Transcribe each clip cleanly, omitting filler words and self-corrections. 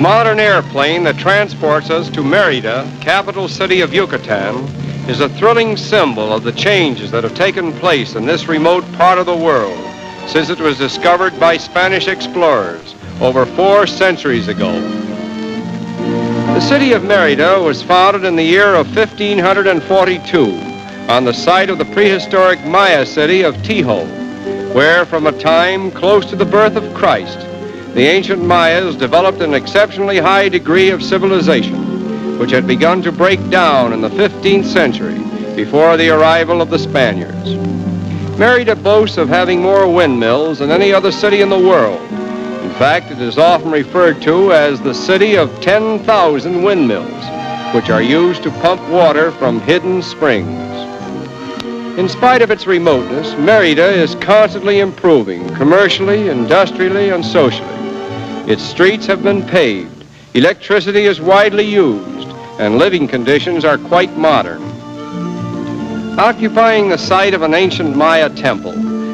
modern airplane that transports us to Mérida, capital city of Yucatan, is a thrilling symbol of the changes that have taken place in this remote part of the world since it was discovered by Spanish explorers over 4 centuries ago. The city of Mérida was founded in the year of 1542 on the site of the prehistoric Maya city of Tijo, where from a time close to the birth of Christ, the ancient Mayas developed an exceptionally high degree of civilization, which had begun to break down in the 15th century before the arrival of the Spaniards. Mérida boasts of having more windmills than any other city in the world. In fact, it is often referred to as the city of 10,000 windmills, which are used to pump water from hidden springs. In spite of its remoteness, Mérida is constantly improving commercially, industrially, and socially. Its streets have been paved, electricity is widely used, and living conditions are quite modern. Occupying the site of an ancient Maya temple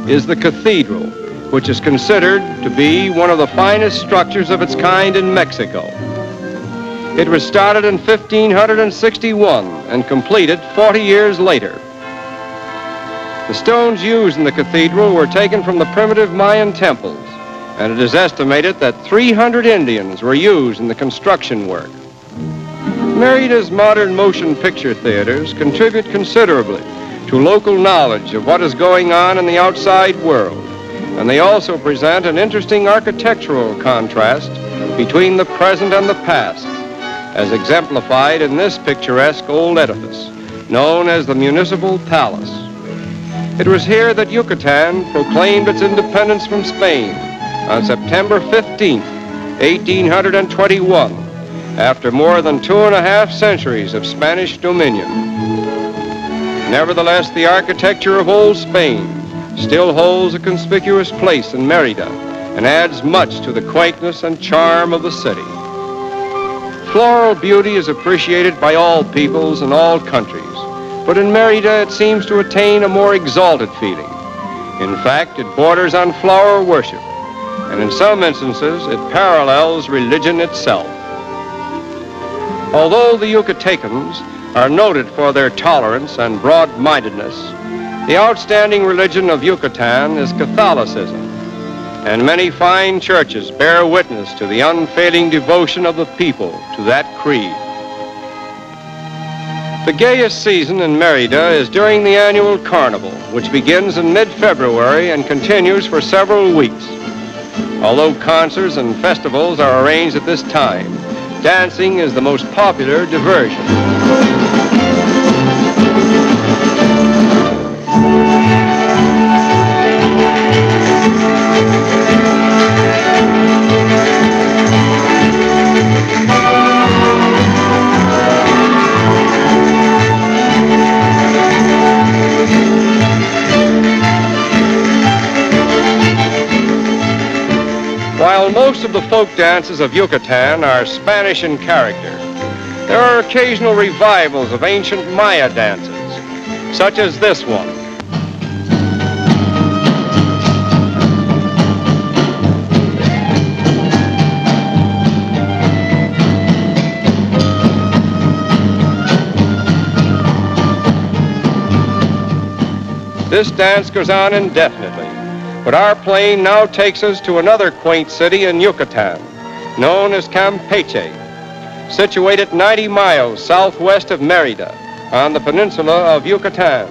is the cathedral, which is considered to be one of the finest structures of its kind in Mexico. It was started in 1561 and completed 40 years later. The stones used in the cathedral were taken from the primitive Mayan temples, and it is estimated that 300 Indians were used in the construction work. Mérida's modern motion picture theaters contribute considerably to local knowledge of what is going on in the outside world, and they also present an interesting architectural contrast between the present and the past, as exemplified in this picturesque old edifice, known as the Municipal Palace. It was here that Yucatan proclaimed its independence from Spain on September 15, 1821, after more than 2.5 centuries of Spanish dominion. Nevertheless, the architecture of old Spain still holds a conspicuous place in Mérida and adds much to the quaintness and charm of the city. Floral beauty is appreciated by all peoples and all countries, but in Mérida it seems to attain a more exalted feeling. In fact, it borders on flower worship, and in some instances it parallels religion itself. Although the Yucatecans are noted for their tolerance and broad-mindedness, the outstanding religion of Yucatan is Catholicism, and many fine churches bear witness to the unfailing devotion of the people to that creed. The gayest season in Mérida is during the annual carnival, which begins in mid-February and continues for several weeks. Although concerts and festivals are arranged at this time, dancing is the most popular diversion. While most of the folk dances of Yucatan are Spanish in character, there are occasional revivals of ancient Maya dances, such as this one. This dance goes on indefinitely, but our plane now takes us to another quaint city in Yucatan, known as Campeche, situated 90 miles southwest of Mérida on the peninsula of Yucatan,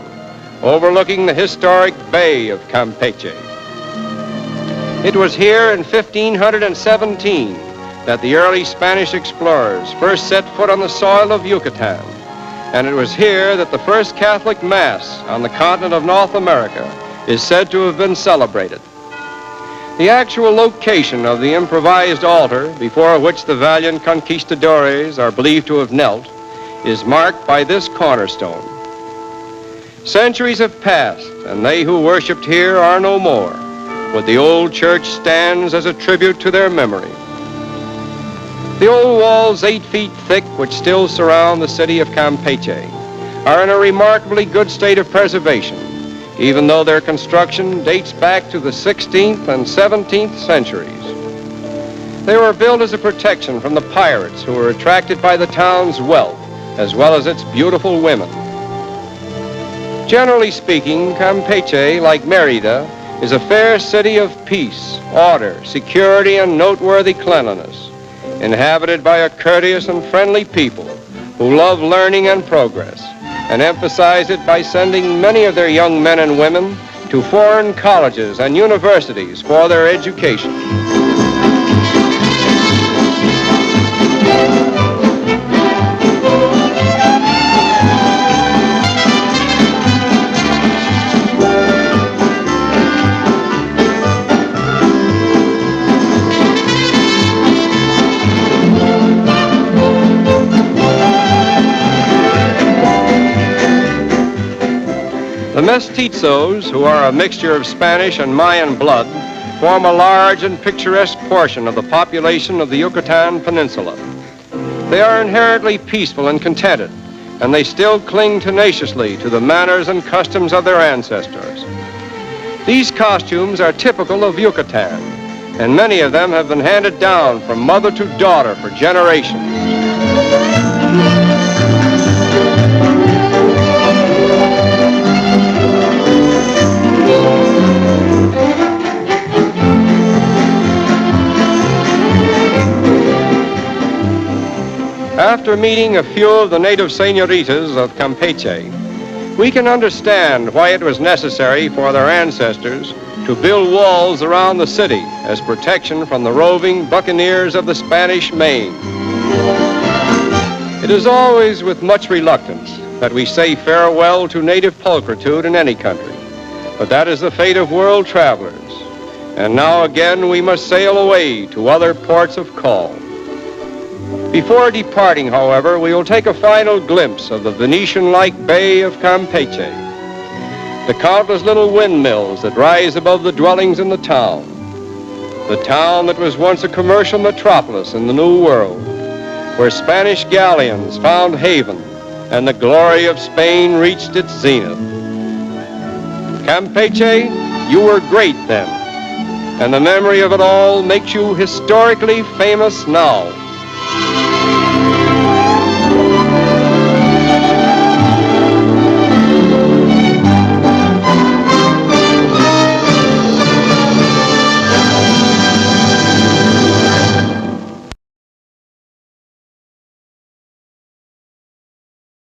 overlooking the historic Bay of Campeche. It was here in 1517 that the early Spanish explorers first set foot on the soil of Yucatan, and it was here that the first Catholic Mass on the continent of North America is said to have been celebrated. The actual location of the improvised altar before which the valiant conquistadores are believed to have knelt is marked by this cornerstone. Centuries have passed, and they who worshipped here are no more, but the old church stands as a tribute to their memory. The old walls 8 feet thick which still surround the city of Campeche are in a remarkably good state of preservation, even though their construction dates back to the 16th and 17th centuries. They were built as a protection from the pirates who were attracted by the town's wealth, as well as its beautiful women. Generally speaking, Campeche, like Mérida, is a fair city of peace, order, security, and noteworthy cleanliness, inhabited by a courteous and friendly people who love learning and progress, and emphasize it by sending many of their young men and women to foreign colleges and universities for their education. The mestizos, who are a mixture of Spanish and Mayan blood, form a large and picturesque portion of the population of the Yucatan Peninsula. They are inherently peaceful and contented, and they still cling tenaciously to the manners and customs of their ancestors. These costumes are typical of Yucatan, and many of them have been handed down from mother to daughter for generations. After meeting a few of the native senoritas of Campeche, we can understand why it was necessary for their ancestors to build walls around the city as protection from the roving buccaneers of the Spanish Main. It is always with much reluctance that we say farewell to native pulchritude in any country, but that is the fate of world travelers, and now again we must sail away to other ports of call. Before departing, however, we will take a final glimpse of the Venetian-like Bay of Campeche, the countless little windmills that rise above the dwellings in the town that was once a commercial metropolis in the New World, where Spanish galleons found haven and the glory of Spain reached its zenith. Campeche, you were great then, and the memory of it all makes you historically famous now.